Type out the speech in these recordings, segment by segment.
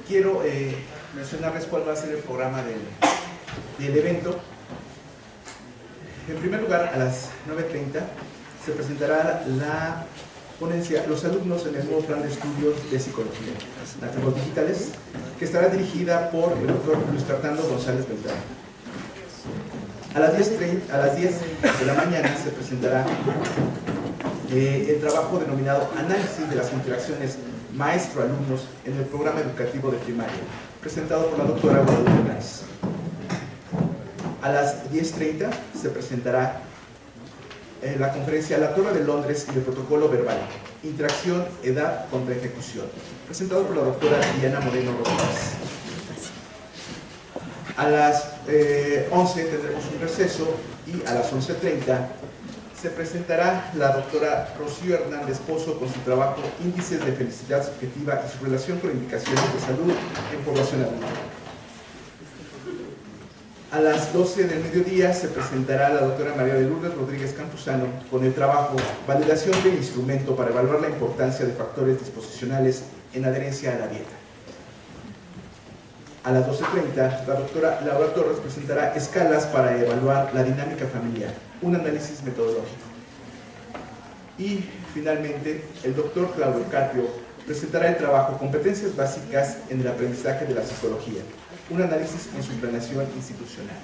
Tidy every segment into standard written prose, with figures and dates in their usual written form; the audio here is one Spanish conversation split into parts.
quiero mencionarles cuál va a ser el programa del evento. En primer lugar, a las 9:30 se presentará la ponencia Los alumnos en el nuevo plan de estudios de psicología, nativos digitales, que estará dirigida por el doctor Luis Fernando González Beltrán. A las 10 de la mañana se presentará el trabajo denominado Análisis de las interacciones maestro-alumnos en el programa educativo de primaria, presentado por la doctora Guadalupe Hernández. A las 10:30 se presentará la conferencia La Torre de Londres y el protocolo verbal, interacción, edad contra ejecución, presentado por la doctora Diana Moreno Rodríguez. A las 11 tendremos un receso y a las 11:30 se presentará la doctora Rocío Hernández Pozo con su trabajo Índices de Felicidad Subjetiva y su relación con indicaciones de salud en población adulta. A las 12 del mediodía se presentará la doctora María de Lourdes Rodríguez Campuzano con el trabajo Validación del instrumento para evaluar la importancia de factores disposicionales en adherencia a la dieta. A las 12:30 la doctora Laura Torres presentará escalas para evaluar la dinámica familiar, un análisis metodológico. Y finalmente el doctor Claudio Carpio presentará el trabajo Competencias básicas en el aprendizaje de la psicología, un análisis en su planeación institucional.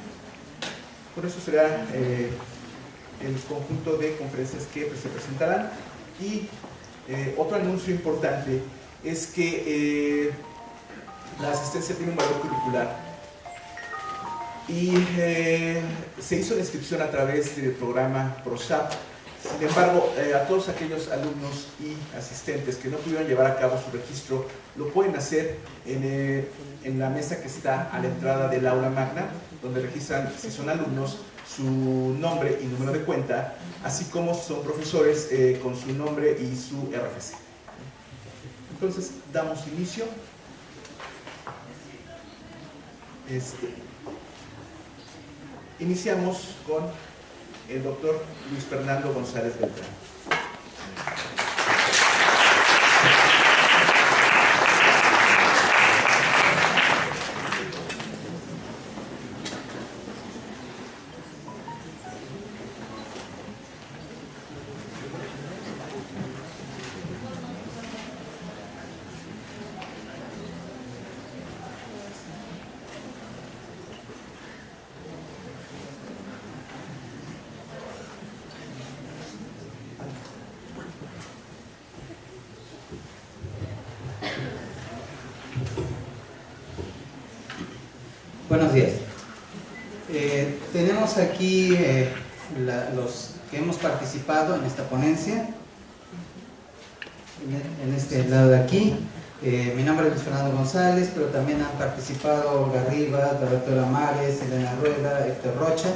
Por eso será el conjunto de conferencias que se presentarán. Y otro anuncio importante es que la asistencia tiene un valor curricular y se hizo la inscripción a través del programa PROSAP. Sin embargo, a todos aquellos alumnos y asistentes que no pudieron llevar a cabo su registro, lo pueden hacer en la mesa que está a la entrada del aula magna, donde registran, si son alumnos, su nombre y número de cuenta, así como si son profesores, con su nombre y su RFC. Entonces, damos inicio. Iniciamos con el doctor Luis Fernando González Beltrán. Buenos días. Tenemos aquí los que hemos participado en esta ponencia, en este lado de aquí. Mi nombre es Luis Fernando González, pero también han participado Olga Rivas, la doctora Mares, Elena Rueda, Héctor Rocha.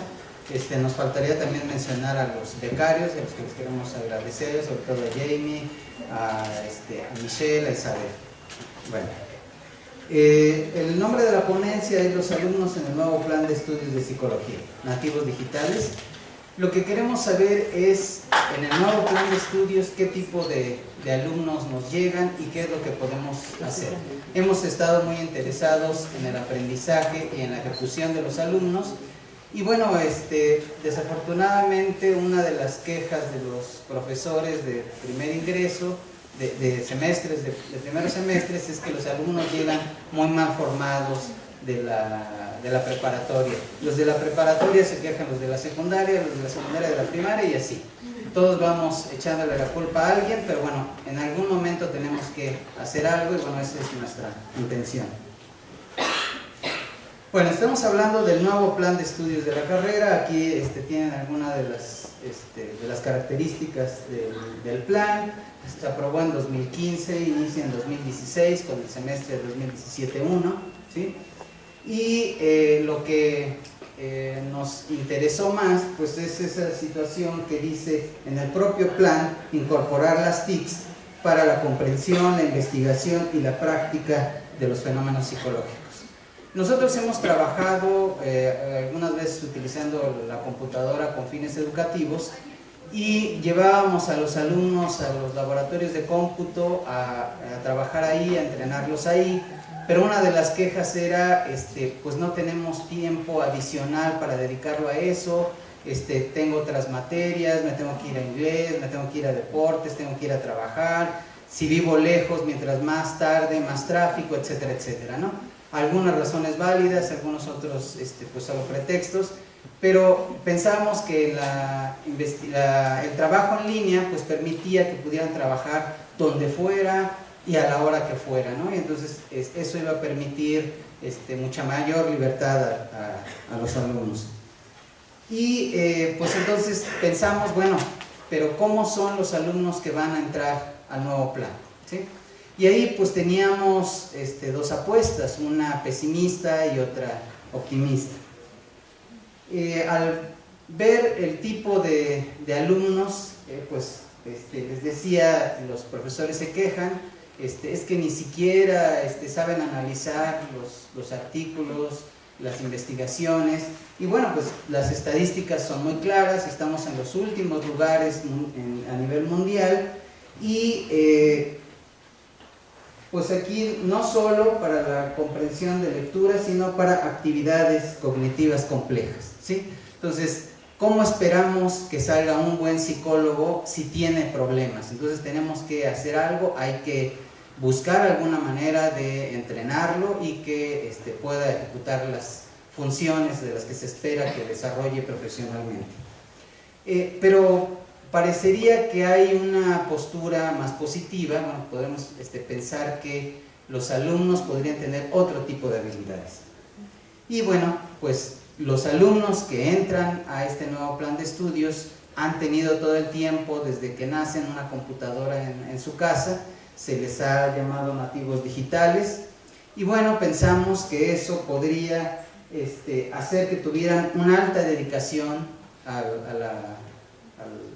Nos faltaría también mencionar a los becarios, a los que les queremos agradecer, sobre todo a Jamie, a Michelle, a Isabel. Bueno. El nombre de la ponencia es Los alumnos en el nuevo plan de estudios de psicología, nativos digitales. Lo que queremos saber es, en el nuevo plan de estudios, qué tipo de alumnos nos llegan y qué es lo que podemos hacer. Hemos estado muy interesados en el aprendizaje y en la ejecución de los alumnos. Y bueno, desafortunadamente una de las quejas de los profesores de primer ingreso, de semestres, de primeros semestres, es que los alumnos llegan muy mal formados de la preparatoria. Los de la preparatoria se quejan los de la secundaria, los de la secundaria de la primaria y así. Todos vamos echándole la culpa a alguien, pero bueno, en algún momento tenemos que hacer algo y bueno, esa es nuestra intención. Bueno, estamos hablando del nuevo plan de estudios de la carrera. Aquí tienen algunas de las características del plan. Se aprobó en 2015, inicia en 2016 con el semestre de 2017-1, ¿sí? Y lo que nos interesó más, pues es esa situación que dice en el propio plan incorporar las TICs para la comprensión, la investigación y la práctica de los fenómenos psicológicos. Nosotros hemos trabajado algunas veces utilizando la computadora con fines educativos y llevábamos a los alumnos a los laboratorios de cómputo a trabajar ahí, a entrenarlos ahí, pero una de las quejas era, pues no tenemos tiempo adicional para dedicarlo a eso, tengo otras materias, me tengo que ir a inglés, me tengo que ir a deportes, tengo que ir a trabajar, si vivo lejos, mientras más tarde, más tráfico, etcétera, etcétera, ¿no? Algunas razones válidas, algunos otros, pues solo pretextos, pero pensamos que el trabajo en línea pues permitía que pudieran trabajar donde fuera y a la hora que fuera, ¿no? Y entonces eso iba a permitir mucha mayor libertad a los alumnos. Y pues entonces pensamos, bueno, pero ¿cómo son los alumnos que van a entrar al nuevo plan? ¿Sí? Y ahí pues teníamos dos apuestas, una pesimista y otra optimista. Al ver el tipo de alumnos, pues les decía, los profesores se quejan, es que ni siquiera saben analizar los artículos, las investigaciones, y bueno, pues las estadísticas son muy claras, estamos en los últimos lugares a nivel mundial, y pues aquí no solo para la comprensión de lectura, sino para actividades cognitivas complejas, ¿sí? Entonces, ¿cómo esperamos que salga un buen psicólogo si tiene problemas? Entonces tenemos que hacer algo, hay que buscar alguna manera de entrenarlo y que pueda ejecutar las funciones de las que se espera que desarrolle profesionalmente. Pero parecería que hay una postura más positiva, bueno, podemos pensar que los alumnos podrían tener otro tipo de habilidades. Y bueno, pues los alumnos que entran a este nuevo plan de estudios han tenido todo el tiempo, desde que nacen, una computadora en su casa, se les ha llamado nativos digitales, y bueno, pensamos que eso podría hacer que tuvieran una alta dedicación a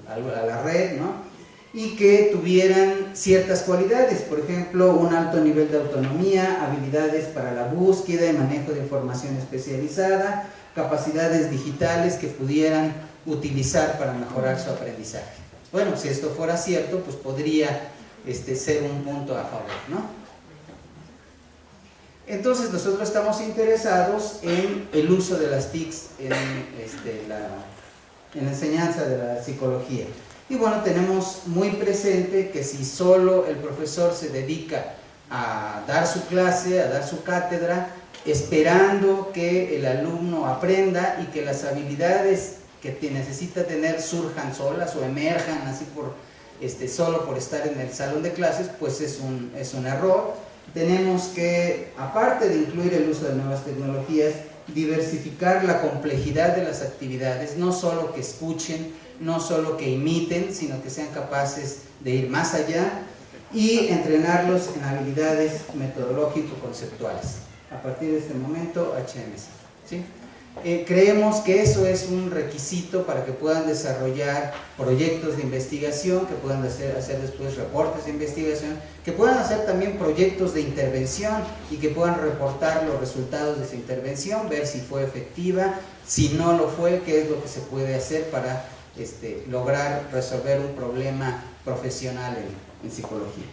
la red, ¿no? Y que tuvieran ciertas cualidades, por ejemplo, un alto nivel de autonomía, habilidades para la búsqueda y manejo de información especializada, capacidades digitales que pudieran utilizar para mejorar su aprendizaje. Bueno, si esto fuera cierto, pues podría ser un punto a favor, ¿no? Entonces nosotros estamos interesados en el uso de las TICs en la enseñanza de la psicología. Y bueno, tenemos muy presente que si solo el profesor se dedica a dar su clase, a dar su cátedra, esperando que el alumno aprenda y que las habilidades que necesita tener surjan solas o emerjan así solo por estar en el salón de clases, pues es un error. Tenemos que, aparte de incluir el uso de nuevas tecnologías, diversificar la complejidad de las actividades, no solo que escuchen, no solo que imiten, sino que sean capaces de ir más allá, y entrenarlos en habilidades metodológico-conceptuales. A partir de este momento, HMC, ¿sí? Creemos que eso es un requisito para que puedan desarrollar proyectos de investigación, que puedan hacer después reportes de investigación, que puedan hacer también proyectos de intervención y que puedan reportar los resultados de esa intervención, ver si fue efectiva, si no lo fue, qué es lo que se puede hacer para lograr resolver un problema profesional en psicología.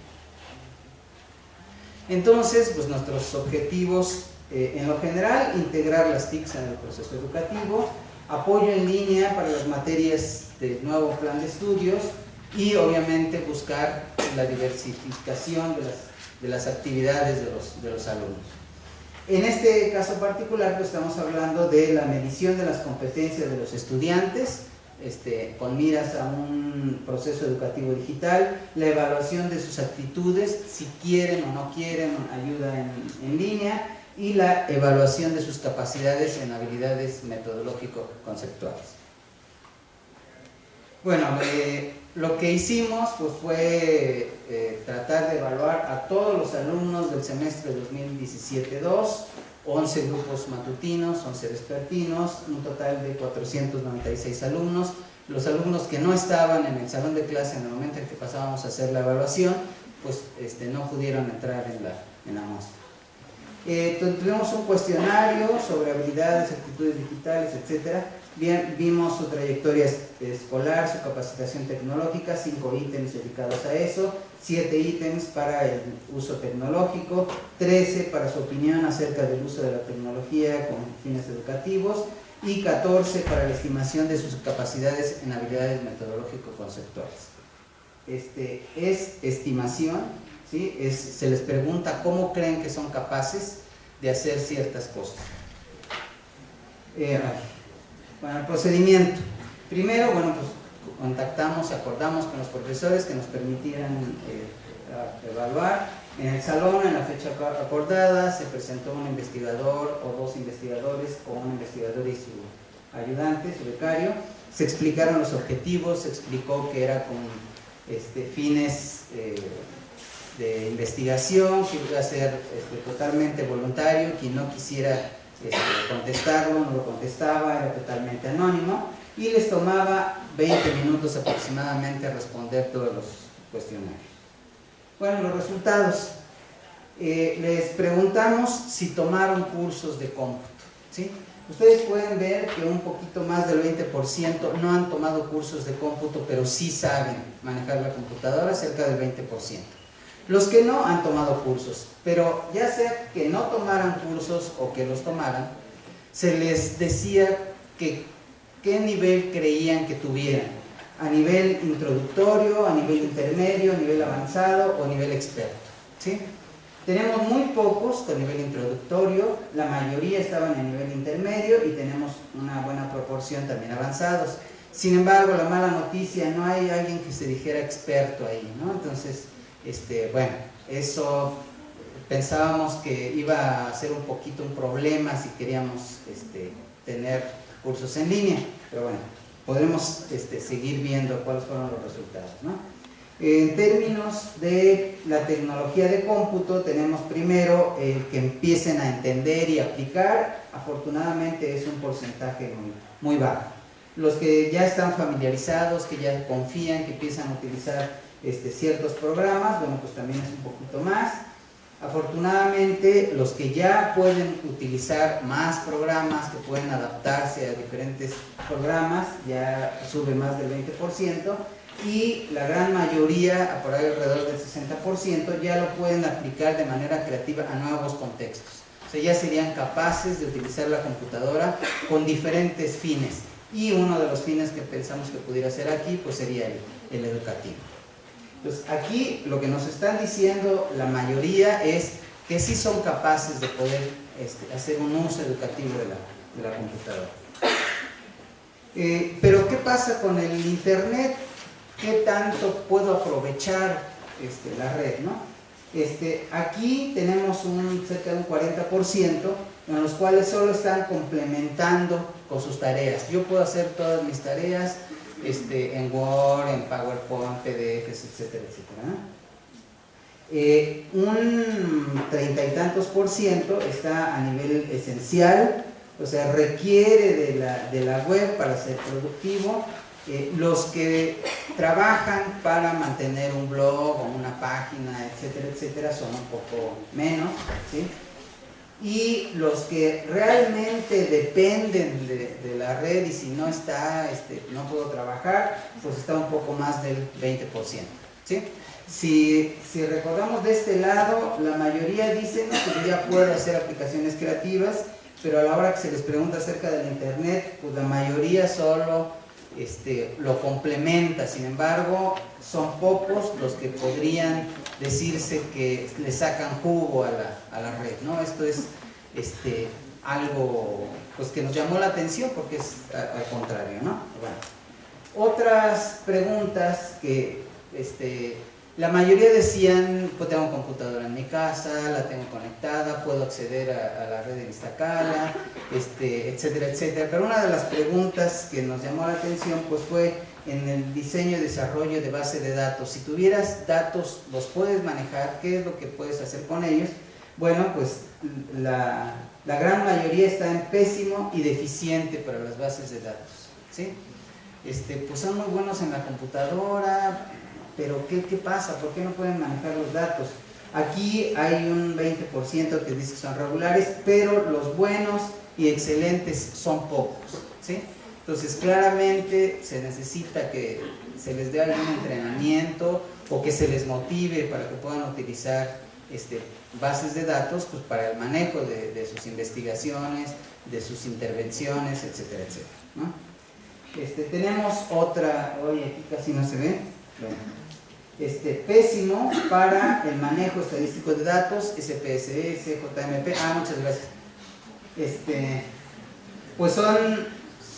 Entonces, pues nuestros objetivos, en lo general, integrar las TICs en el proceso educativo, apoyo en línea para las materias del nuevo plan de estudios y obviamente buscar la diversificación de las actividades de los alumnos. En este caso particular, pues estamos hablando de la medición de las competencias de los estudiantes, con miras a un proceso educativo digital, la evaluación de sus actitudes, si quieren o no quieren ayuda en línea, y la evaluación de sus capacidades en habilidades metodológico-conceptuales. Bueno, lo que hicimos pues, fue tratar de evaluar a todos los alumnos del semestre 2017-2, 11 grupos matutinos, 11 vespertinos, un total de 496 alumnos. Los alumnos que no estaban en el salón de clase en el momento en que pasábamos a hacer la evaluación, pues no pudieron entrar en la muestra. Tuvimos un cuestionario sobre habilidades, actitudes digitales, etc. Vimos su trayectoria escolar, su capacitación tecnológica, 5 ítems dedicados a eso. 7 ítems para el uso tecnológico, 13 para su opinión acerca del uso de la tecnología con fines educativos y 14 para la estimación de sus capacidades en habilidades metodológico-conceptuales. Es estimación, ¿sí? Se les pregunta cómo creen que son capaces de hacer ciertas cosas. Bueno, el procedimiento. Primero, bueno, pues contactamos, acordamos con los profesores que nos permitieran evaluar. En el salón, en la fecha acordada, se presentó un investigador o 2 investigadores, o un investigador y su ayudante, su becario. Se explicaron los objetivos, se explicó que era con fines de investigación, que iba a ser totalmente voluntario, quien no quisiera contestarlo, no lo contestaba, era totalmente anónimo, y les tomaba 20 minutos aproximadamente responder todos los cuestionarios. Bueno, los resultados. Les preguntamos si tomaron cursos de cómputo, ¿sí? Ustedes pueden ver que un poquito más del 20% no han tomado cursos de cómputo, pero sí saben manejar la computadora, cerca del 20%. Los que no han tomado cursos, pero ya sea que no tomaran cursos o que los tomaran, se les decía que qué nivel creían que tuvieran, a nivel introductorio, a nivel intermedio, a nivel avanzado o a nivel experto, ¿sí? Tenemos muy pocos con nivel introductorio, la mayoría estaban en nivel intermedio y tenemos una buena proporción también avanzados. Sin embargo, la mala noticia, no hay alguien que se dijera experto ahí, ¿no? Entonces, bueno, eso pensábamos que iba a ser un poquito un problema si queríamos tener cursos en línea, pero bueno, podremos seguir viendo cuáles fueron los resultados, ¿no? En términos de la tecnología de cómputo, tenemos primero que empiecen a entender y aplicar. Afortunadamente es un porcentaje muy bajo. Los que ya están familiarizados, que ya confían, que empiezan a utilizar ciertos programas, bueno, pues también es un poquito más. Afortunadamente, los que ya pueden utilizar más programas, que pueden adaptarse a diferentes programas, ya sube más del 20%, y la gran mayoría, por ahí alrededor del 60%, ya lo pueden aplicar de manera creativa a nuevos contextos. O sea, ya serían capaces de utilizar la computadora con diferentes fines, y uno de los fines que pensamos que pudiera ser aquí, pues sería el educativo. Entonces, aquí lo que nos están diciendo la mayoría es que sí son capaces de poder hacer un uso educativo de la computadora. Pero ¿qué pasa con el internet? ¿Qué tanto puedo aprovechar la red, ¿no? Aquí tenemos cerca de un 40% en los cuales solo están complementando con sus tareas. Yo puedo hacer todas mis tareas en Word, en PowerPoint, PDFs, etcétera, etcétera. Un 30 y tantos % está a nivel esencial, o sea, requiere de la web para ser productivo. Los que trabajan para mantener un blog o una página, etcétera, etcétera, son un poco menos, ¿sí? Y los que realmente dependen de la red y si no está, no puedo trabajar, pues está un poco más del 20%, ¿sí? Si recordamos de este lado, la mayoría dicen que ya puedo hacer aplicaciones creativas, pero a la hora que se les pregunta acerca del internet, pues la mayoría solo lo complementa. Sin embargo, son pocos los que podrían decirse que le sacan jugo a la red, ¿no? Esto es algo pues que nos llamó la atención porque es al contrario, ¿no? Bueno, otras preguntas que la mayoría decían, pues tengo computadora en mi casa, la tengo conectada, puedo acceder a la red de Instacala, etcétera, etcétera. Pero una de las preguntas que nos llamó la atención pues fue en el diseño y desarrollo de base de datos. Si tuvieras datos, ¿los puedes manejar? ¿Qué es lo que puedes hacer con ellos? Bueno, pues la gran mayoría está en pésimo y deficiente para las bases de datos, ¿sí? Pues son muy buenos en la computadora, pero ¿qué pasa? ¿Por qué no pueden manejar los datos? Aquí hay un 20% que dice que son regulares, pero los buenos y excelentes son pocos, ¿sí? Entonces claramente se necesita que se les dé algún entrenamiento o que se les motive para que puedan utilizar bases de datos pues, para el manejo de sus investigaciones, de sus intervenciones, etcétera, etcétera, ¿no? Tenemos otra, hoy aquí casi no se ve, bueno, pésimo para el manejo estadístico de datos, SPSS, JMP, muchas gracias. Pues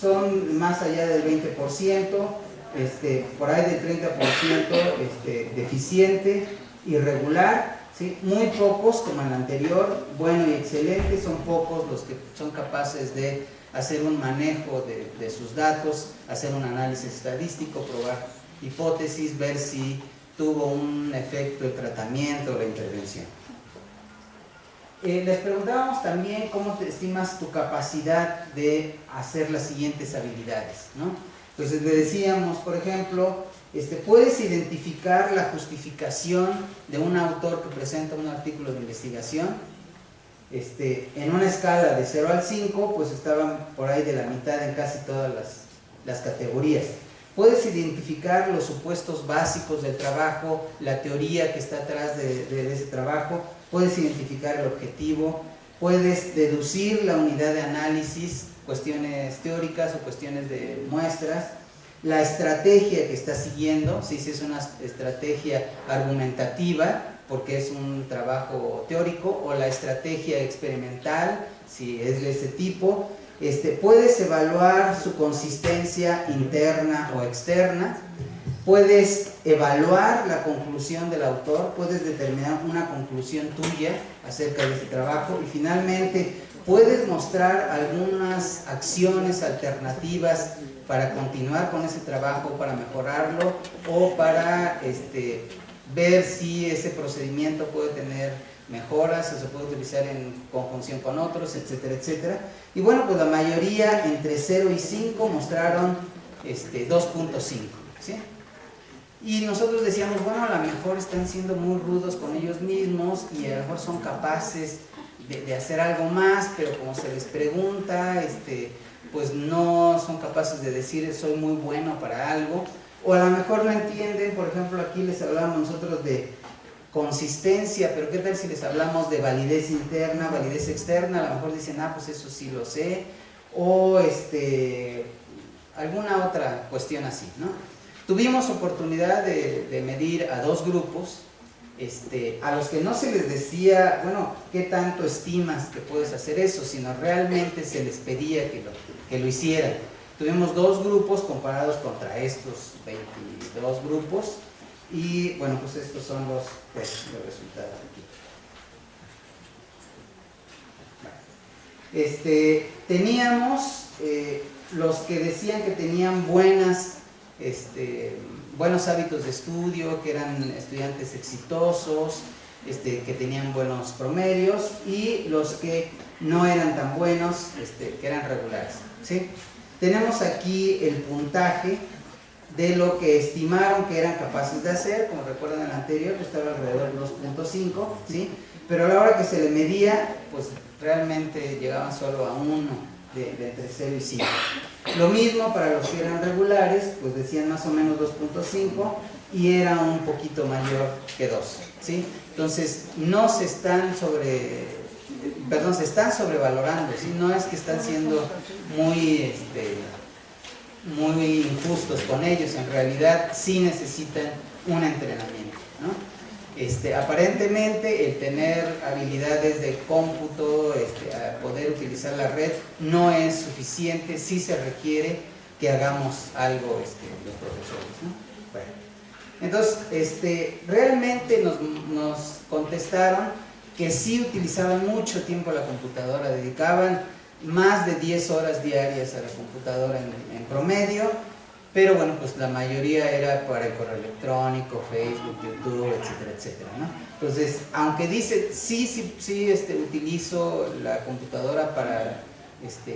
son más allá del 20%, por ahí del 30% deficiente, irregular, ¿sí? Muy pocos, como en el anterior, bueno y excelente, son pocos los que son capaces de hacer un manejo de sus datos, hacer un análisis estadístico, probar hipótesis, ver si tuvo un efecto el tratamiento o la intervención. Les preguntábamos también cómo te estimas tu capacidad de hacer las siguientes habilidades, ¿no? Entonces le decíamos, por ejemplo, puedes identificar la justificación de un autor que presenta un artículo de investigación. En una escala de 0 al 5, pues estaban por ahí de la mitad en casi todas las categorías. Puedes identificar los supuestos básicos del trabajo, la teoría que está atrás de ese trabajo, puedes identificar el objetivo, puedes deducir la unidad de análisis, cuestiones teóricas o cuestiones de muestras, la estrategia que está siguiendo, si es una estrategia argumentativa, porque es un trabajo teórico, o la estrategia experimental, si es de ese tipo. Puedes evaluar su consistencia interna o externa, puedes evaluar la conclusión del autor, puedes determinar una conclusión tuya acerca de ese trabajo y finalmente puedes mostrar algunas acciones alternativas para continuar con ese trabajo, para mejorarlo o para ver si ese procedimiento puede tener mejoras o se puede utilizar en conjunción con otros, etcétera, etcétera. Y bueno, pues la mayoría entre 0 y 5 mostraron 2.5, ¿sí? Y nosotros decíamos, bueno, a lo mejor están siendo muy rudos con ellos mismos y a lo mejor son capaces de hacer algo más, pero como se les pregunta, pues no son capaces de decir soy muy bueno para algo, o a lo mejor no entienden. Por ejemplo, aquí les hablamos nosotros de consistencia, pero ¿qué tal si les hablamos de validez interna, validez externa? A lo mejor dicen, pues eso sí lo sé, o alguna otra cuestión así, ¿no? Tuvimos oportunidad de medir a 2 grupos, a los que no se les decía, bueno, ¿qué tanto estimas que puedes hacer eso? Sino realmente se les pedía que lo hicieran. Tuvimos 2 grupos comparados contra estos 22 grupos y bueno, pues estos son los resultados aquí. Teníamos los que decían que tenían buenos hábitos de estudio, que eran estudiantes exitosos, que tenían buenos promedios, y los que no eran tan buenos, que eran regulares, ¿sí? Tenemos aquí el puntaje de lo que estimaron que eran capaces de hacer. Como recuerdan el anterior, pues estaba alrededor de 2.5, ¿sí? Pero a la hora que se le medía, pues realmente llegaban solo a 1 de entre 0 y 5. Lo mismo para los que eran regulares, pues decían más o menos 2.5 y era un poquito mayor que 2, ¿sí? Entonces no se están se están sobrevalorando, ¿sí? No es que están siendo muy injustos con ellos, en realidad sí necesitan un entrenamiento, ¿no? Aparentemente el tener habilidades de cómputo, poder utilizar la red no es suficiente, sí se requiere que hagamos algo los profesores, ¿no? Bueno, entonces realmente nos contestaron que sí utilizaban mucho tiempo la computadora, dedicaban más de 10 horas diarias a la computadora en promedio, pero bueno, pues la mayoría era para el correo electrónico, Facebook, YouTube, etcétera, etcétera, ¿no? Entonces, aunque dice, sí, utilizo la computadora para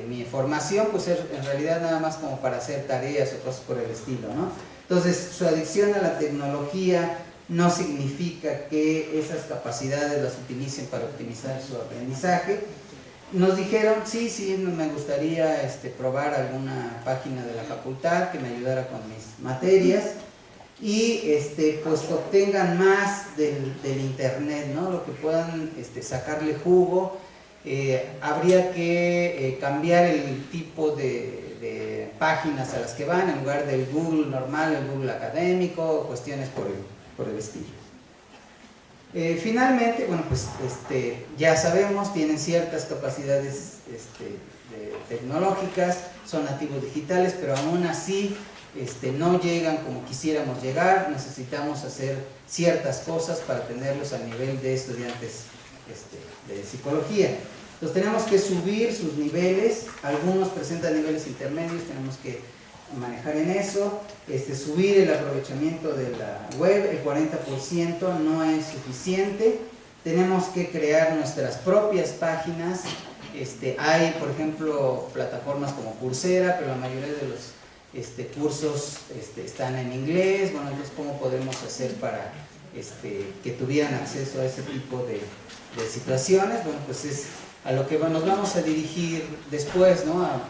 mi formación, pues en realidad nada más como para hacer tareas o cosas por el estilo, ¿no? Entonces, su adicción a la tecnología no significa que esas capacidades las utilicen para optimizar su aprendizaje. Nos dijeron, sí, me gustaría probar alguna página de la facultad que me ayudara con mis materias. y pues que obtengan más del internet, ¿no? Lo que puedan sacarle jugo. Habría que cambiar el tipo de páginas a las que van, en lugar del Google normal, el Google académico, cuestiones por el estilo. Finalmente, bueno, pues ya sabemos, tienen ciertas capacidades tecnológicas, son nativos digitales, pero aún así no llegan como quisiéramos llegar. Necesitamos hacer ciertas cosas para tenerlos al nivel de estudiantes de psicología. Entonces tenemos que subir sus niveles, algunos presentan niveles intermedios, tenemos que manejar en eso, subir el aprovechamiento de la web. El 40% no es suficiente, tenemos que crear nuestras propias páginas. Hay, por ejemplo, plataformas como Coursera, pero la mayoría de los cursos están en inglés. Bueno, entonces, ¿cómo podemos hacer para que tuvieran acceso a ese tipo de situaciones? Bueno, pues es a lo que nos vamos a dirigir después, ¿no? A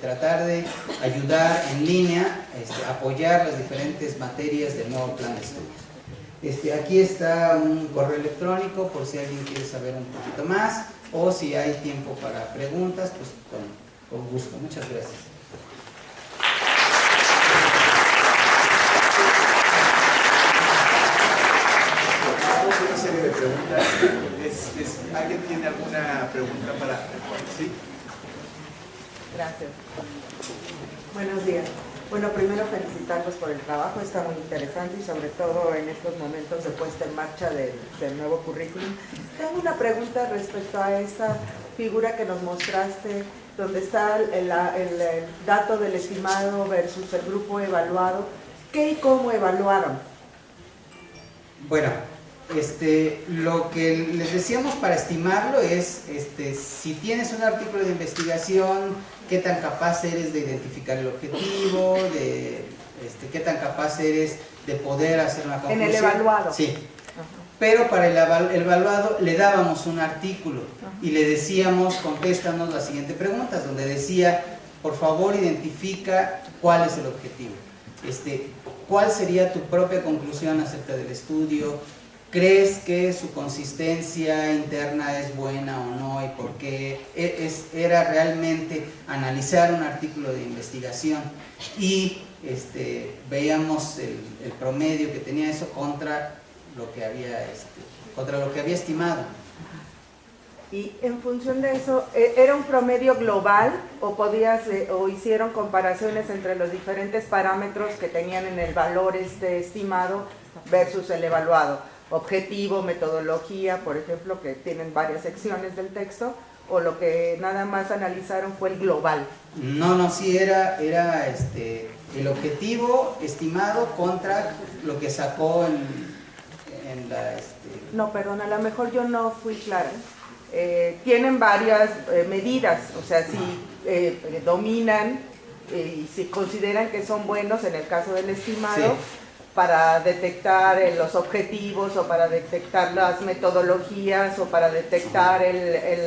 tratar de ayudar en línea, apoyar las diferentes materias del nuevo plan de estudios. Aquí está un correo electrónico por si alguien quiere saber un poquito más, o si hay tiempo para preguntas, pues con gusto. Muchas gracias. Una serie de preguntas. ¿Alguien tiene alguna pregunta para...? ¿Sí? Gracias. Buenos días. Bueno, primero felicitarlos por el trabajo, está muy interesante y sobre todo en estos momentos de puesta en marcha del nuevo currículum. Tengo una pregunta respecto a esta figura que nos mostraste, donde está el dato del estimado versus el grupo evaluado. ¿Qué y cómo evaluaron? Bueno, lo que les decíamos para estimarlo es, si tienes un artículo de investigación, qué tan capaz eres de identificar el objetivo, qué tan capaz eres de poder hacer una conclusión. En el evaluado. Sí. Ajá. Pero para el evaluado le dábamos un artículo. Ajá. Y le decíamos, contéstanos la siguiente pregunta, donde decía, por favor identifica cuál es el objetivo. ¿Cuál sería tu propia conclusión acerca del estudio? ¿Crees que su consistencia interna es buena o no? ¿Y por qué? Era realmente analizar un artículo de investigación y veíamos el promedio que tenía eso contra lo que había estimado. Y en función de eso, ¿era un promedio global o hicieron comparaciones entre los diferentes parámetros que tenían en el valor estimado versus el evaluado? Objetivo, metodología, por ejemplo, que tienen varias secciones del texto, o lo que nada más analizaron fue el global. No, sí, era el objetivo estimado contra lo que sacó en la... No, perdón, a lo mejor yo no fui clara. Tienen varias medidas, o sea, si dominan y si consideran que son buenos en el caso del estimado, sí, para detectar los objetivos o para detectar las metodologías o para detectar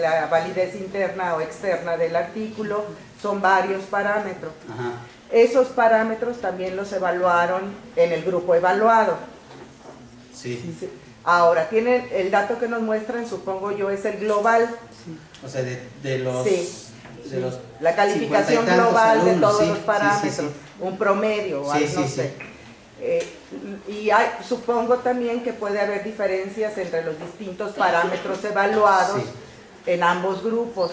la validez interna o externa del artículo, son varios parámetros. Ajá. Esos parámetros también los evaluaron en el grupo evaluado. Sí. Ahora, tienen el dato que nos muestran, supongo yo, es el global. Sí. O sea, de los... Sí. De los la calificación global alumnos, de todos sí, los parámetros, sí. Un promedio, no sé. Y supongo también que puede haber diferencias entre los distintos parámetros evaluados en ambos grupos.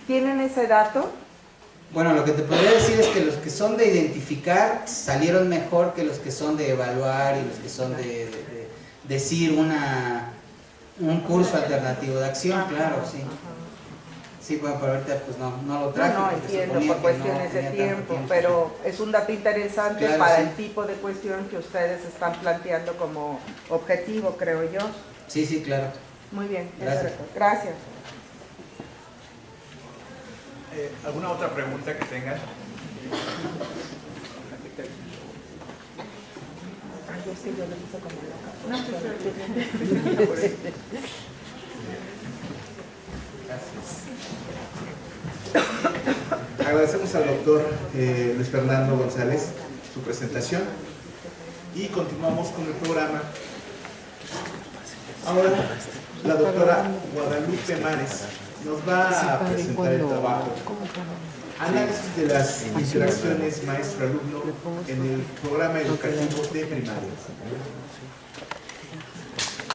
¿Tienen ese dato? Bueno, lo que te podría decir es que los que son de identificar salieron mejor que los que son de evaluar y los que son de decir un curso alternativo de acción, claro, sí. Sí, bueno, pero ahorita pues no lo traje. No entiendo por cuestiones de tiempo, pero es un dato interesante, claro, para el tipo de cuestión que ustedes están planteando como objetivo, creo yo. Sí, claro. Muy bien, gracias. ¿Alguna otra pregunta que tengan? Yo sí, yo lo hice como loca. Agradecemos al doctor Luis Fernando González su presentación y continuamos con el programa. Ahora la doctora Guadalupe Mares nos va a presentar el trabajo Análisis de las interacciones maestro-alumno en el programa educativo de primaria.